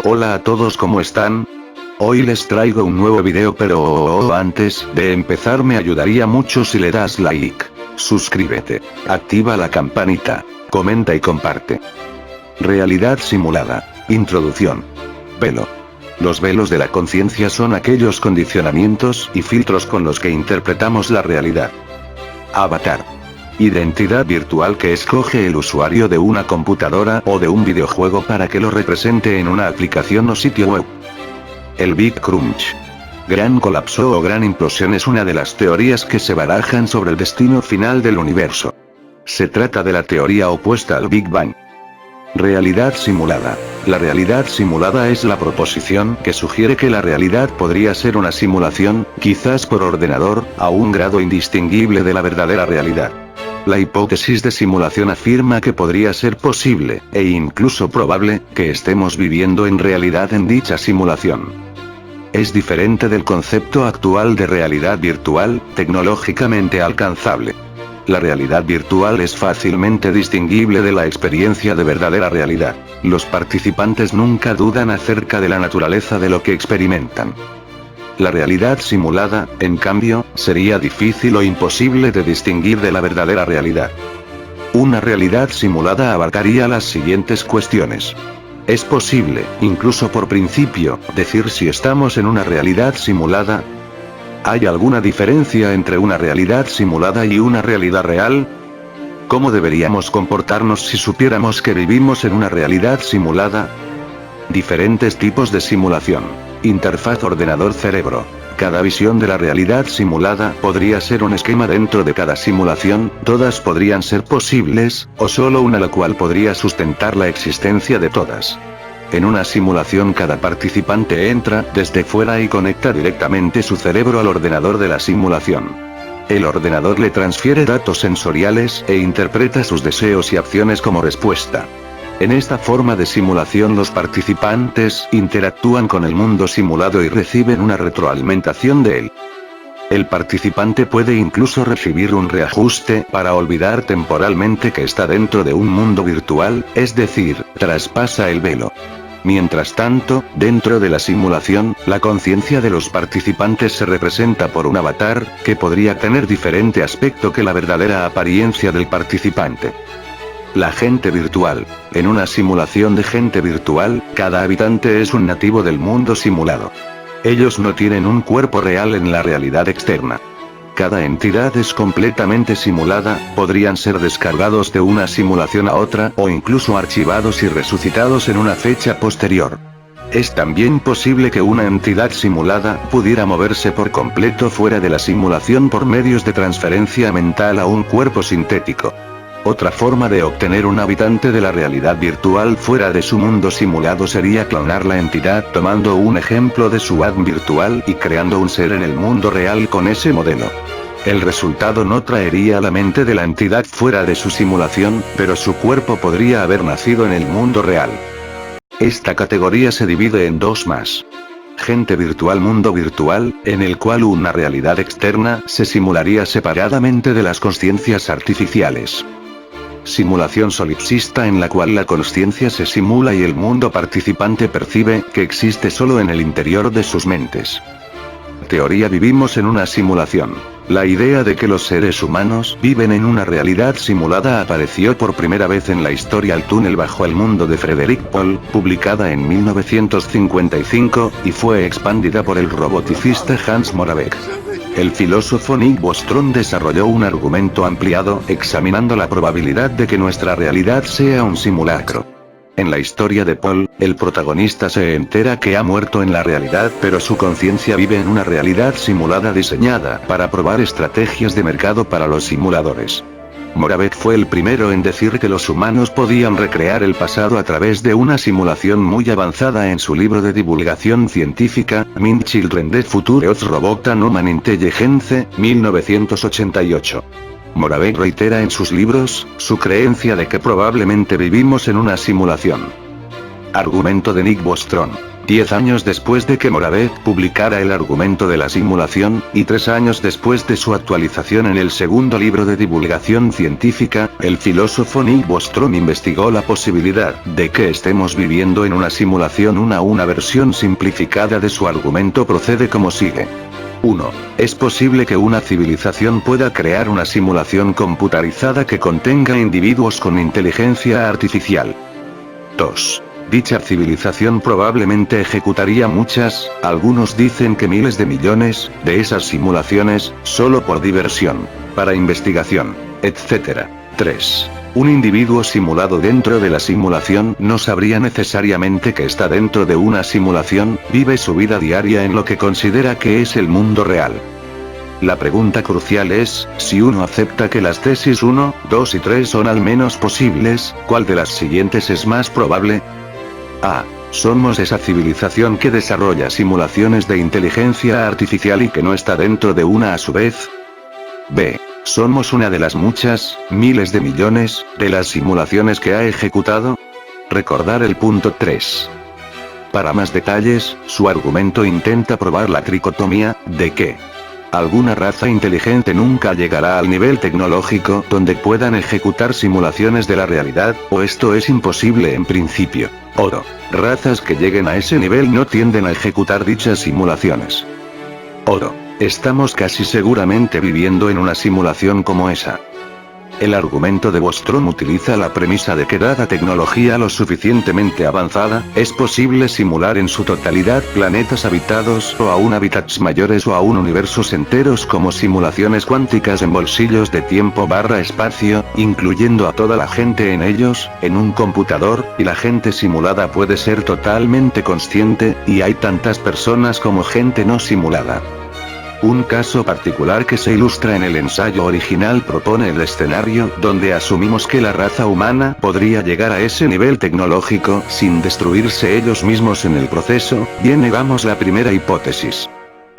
Hola a todos, ¿cómo están? Hoy les traigo un nuevo video, pero antes de empezar me ayudaría mucho si le das like. Suscríbete, activa la campanita, comenta y comparte. Realidad simulada. Introducción. Velo. Los velos de la conciencia son aquellos condicionamientos y filtros con los que interpretamos la realidad. Avatar. Identidad virtual que escoge el usuario de una computadora o de un videojuego para que lo represente en una aplicación o sitio web. El Big Crunch. Gran colapso o gran implosión es una de las teorías que se barajan sobre el destino final del universo. Se trata de la teoría opuesta al Big Bang. Realidad simulada. La realidad simulada es la proposición que sugiere que la realidad podría ser una simulación, quizás por ordenador, a un grado indistinguible de la verdadera realidad. La hipótesis de simulación afirma que podría ser posible, e incluso probable, que estemos viviendo en realidad en dicha simulación. Es diferente del concepto actual de realidad virtual, tecnológicamente alcanzable. La realidad virtual es fácilmente distinguible de la experiencia de verdadera realidad. Los participantes nunca dudan acerca de la naturaleza de lo que experimentan. La realidad simulada, en cambio, sería difícil o imposible de distinguir de la verdadera realidad. Una realidad simulada abarcaría las siguientes cuestiones. ¿Es posible, incluso por principio, decir si estamos en una realidad simulada? ¿Hay alguna diferencia entre una realidad simulada y una realidad real? ¿Cómo deberíamos comportarnos si supiéramos que vivimos en una realidad simulada? Diferentes tipos de simulación. Interfaz ordenador-cerebro. Cada visión de la realidad simulada podría ser un esquema dentro de cada simulación, todas podrían ser posibles, o solo una la cual podría sustentar la existencia de todas. En una simulación cada participante entra desde fuera y conecta directamente su cerebro al ordenador de la simulación. El ordenador le transfiere datos sensoriales e interpreta sus deseos y acciones como respuesta. En esta forma de simulación los participantes interactúan con el mundo simulado y reciben una retroalimentación de él. El participante puede incluso recibir un reajuste para olvidar temporalmente que está dentro de un mundo virtual, es decir, traspasa el velo. Mientras tanto, dentro de la simulación, la conciencia de los participantes se representa por un avatar, que podría tener diferente aspecto que la verdadera apariencia del participante. La gente virtual. En una simulación de gente virtual, cada habitante es un nativo del mundo simulado. Ellos no tienen un cuerpo real en la realidad externa. Cada entidad es completamente simulada, podrían ser descargados de una simulación a otra o incluso archivados y resucitados en una fecha posterior. Es también posible que una entidad simulada pudiera moverse por completo fuera de la simulación por medios de transferencia mental a un cuerpo sintético. Otra forma de obtener un habitante de la realidad virtual fuera de su mundo simulado sería clonar la entidad tomando un ejemplo de su ADN virtual y creando un ser en el mundo real con ese modelo. El resultado no traería la mente de la entidad fuera de su simulación, pero su cuerpo podría haber nacido en el mundo real. Esta categoría se divide en dos más. Gente virtual, mundo virtual, en el cual una realidad externa se simularía separadamente de las consciencias artificiales. Simulación solipsista en la cual la consciencia se simula y el mundo participante percibe que existe solo en el interior de sus mentes. Teoría: vivimos en una simulación. La idea de que los seres humanos viven en una realidad simulada apareció por primera vez en la historia El túnel bajo el mundo de Frederik Pohl, publicada en 1955, y fue expandida por el roboticista Hans Moravec. El filósofo Nick Bostrom desarrolló un argumento ampliado, examinando la probabilidad de que nuestra realidad sea un simulacro. En la historia de Pohl, el protagonista se entera que ha muerto en la realidad, pero su conciencia vive en una realidad simulada diseñada para probar estrategias de mercado para los simuladores. Moravec fue el primero en decir que los humanos podían recrear el pasado a través de una simulación muy avanzada en su libro de divulgación científica, Mind Children the Future of Robot and Human Intelligence, 1988. Moravec reitera en sus libros, su creencia de que probablemente vivimos en una simulación. Argumento de Nick Bostrom. 10 años después de que Moravec publicara el argumento de la simulación, y 3 años después de su actualización en el segundo libro de divulgación científica, el filósofo Nick Bostrom investigó la posibilidad de que estemos viviendo en una simulación. Una versión simplificada de su argumento procede como sigue. 1. Es posible que una civilización pueda crear una simulación computarizada que contenga individuos con inteligencia artificial. 2. Dicha civilización probablemente ejecutaría muchas, algunos dicen que miles de millones, de esas simulaciones, solo por diversión, para investigación, etc. 3. Un individuo simulado dentro de la simulación no sabría necesariamente que está dentro de una simulación, vive su vida diaria en lo que considera que es el mundo real. La pregunta crucial es, si uno acepta que las tesis 1, 2 y 3 son al menos posibles, ¿cuál de las siguientes es más probable? A. Somos esa civilización que desarrolla simulaciones de inteligencia artificial y que no está dentro de una a su vez. B. Somos una de las muchas, miles de millones, de las simulaciones que ha ejecutado. Recordar el punto 3. Para más detalles, su argumento intenta probar la tricotomía, de que alguna raza inteligente nunca llegará al nivel tecnológico donde puedan ejecutar simulaciones de la realidad, o esto es imposible en principio. O razas que lleguen a ese nivel no tienden a ejecutar dichas simulaciones. O estamos casi seguramente viviendo en una simulación como esa. El argumento de Bostrom utiliza la premisa de que dada tecnología lo suficientemente avanzada, es posible simular en su totalidad planetas habitados o aún hábitats mayores o aún universos enteros como simulaciones cuánticas en bolsillos de tiempo/espacio, incluyendo a toda la gente en ellos, en un computador, y la gente simulada puede ser totalmente consciente, y hay tantas personas como gente no simulada. Un caso particular que se ilustra en el ensayo original propone el escenario donde asumimos que la raza humana podría llegar a ese nivel tecnológico sin destruirse ellos mismos en el proceso. Bien, negamos la primera hipótesis.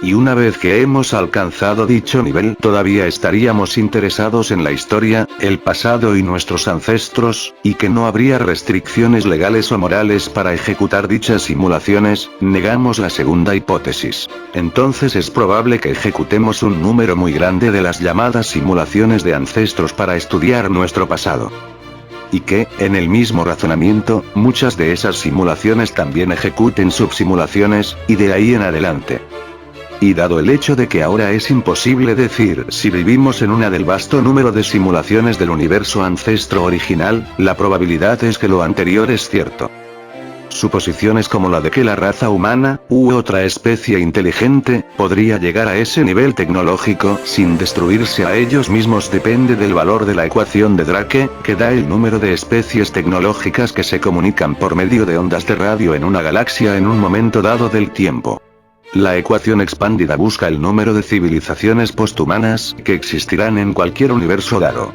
Y una vez que hemos alcanzado dicho nivel, todavía estaríamos interesados en la historia, el pasado y nuestros ancestros, y que no habría restricciones legales o morales para ejecutar dichas simulaciones. Negamos la segunda hipótesis. Entonces es probable que ejecutemos un número muy grande de las llamadas simulaciones de ancestros para estudiar nuestro pasado. Y que, en el mismo razonamiento, muchas de esas simulaciones también ejecuten subsimulaciones, y de ahí en adelante. Y dado el hecho de que ahora es imposible decir si vivimos en una del vasto número de simulaciones del universo ancestro original, la probabilidad es que lo anterior es cierto. Suposiciones como la de que la raza humana, u otra especie inteligente, podría llegar a ese nivel tecnológico sin destruirse a ellos mismos depende del valor de la ecuación de Drake, que da el número de especies tecnológicas que se comunican por medio de ondas de radio en una galaxia en un momento dado del tiempo. La ecuación expandida busca el número de civilizaciones posthumanas que existirán en cualquier universo dado.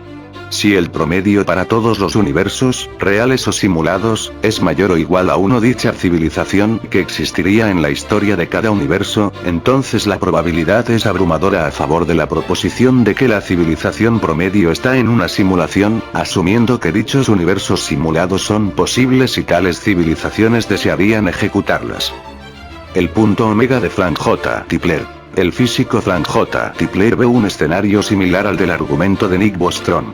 Si el promedio para todos los universos, reales o simulados, es mayor o igual a 1, dicha civilización que existiría en la historia de cada universo, entonces la probabilidad es abrumadora a favor de la proposición de que la civilización promedio está en una simulación, asumiendo que dichos universos simulados son posibles y tales civilizaciones desearían ejecutarlas. El punto omega de Frank J. Tipler. El físico Frank J. Tipler ve un escenario similar al del argumento de Nick Bostrom.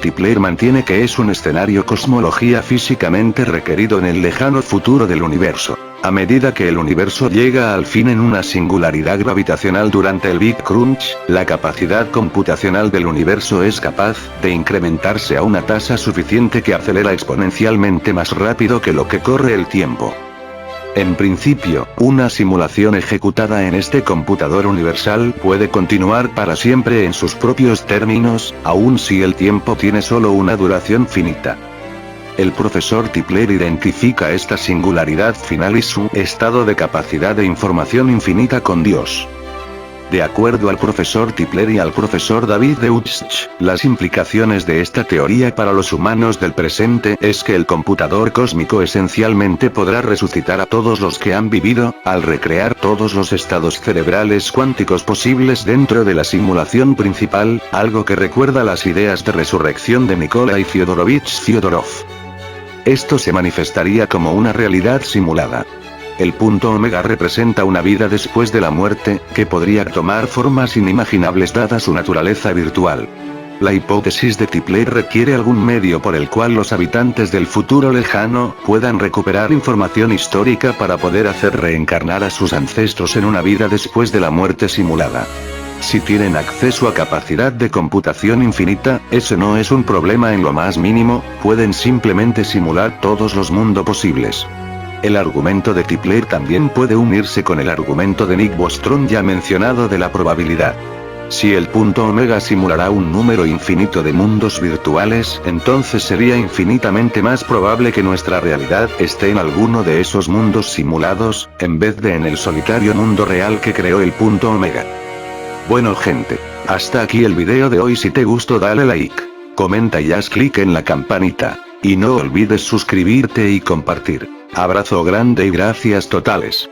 Tipler mantiene que es un escenario cosmología físicamente requerido en el lejano futuro del universo. A medida que el universo llega al fin en una singularidad gravitacional durante el Big Crunch, la capacidad computacional del universo es capaz de incrementarse a una tasa suficiente que acelera exponencialmente más rápido que lo que corre el tiempo. En principio, una simulación ejecutada en este computador universal puede continuar para siempre en sus propios términos, aun si el tiempo tiene solo una duración finita. El profesor Tipler identifica esta singularidad final y su estado de capacidad de información infinita con Dios. De acuerdo al profesor Tipler y al profesor David Deutsch, las implicaciones de esta teoría para los humanos del presente es que el computador cósmico esencialmente podrá resucitar a todos los que han vivido, al recrear todos los estados cerebrales cuánticos posibles dentro de la simulación principal, algo que recuerda las ideas de resurrección de Nikolai Fyodorovich Fyodorov. Esto se manifestaría como una realidad simulada. El punto omega representa una vida después de la muerte, que podría tomar formas inimaginables dada su naturaleza virtual. La hipótesis de Tipler requiere algún medio por el cual los habitantes del futuro lejano puedan recuperar información histórica para poder hacer reencarnar a sus ancestros en una vida después de la muerte simulada. Si tienen acceso a capacidad de computación infinita, ese no es un problema en lo más mínimo, pueden simplemente simular todos los mundos posibles. El argumento de Tipler también puede unirse con el argumento de Nick Bostrom ya mencionado de la probabilidad. Si el punto omega simulará un número infinito de mundos virtuales, entonces sería infinitamente más probable que nuestra realidad esté en alguno de esos mundos simulados, en vez de en el solitario mundo real que creó el punto omega. Bueno gente, hasta aquí el video de hoy. Si te gustó dale like, comenta y haz clic en la campanita. Y no olvides suscribirte y compartir. Abrazo grande y gracias totales.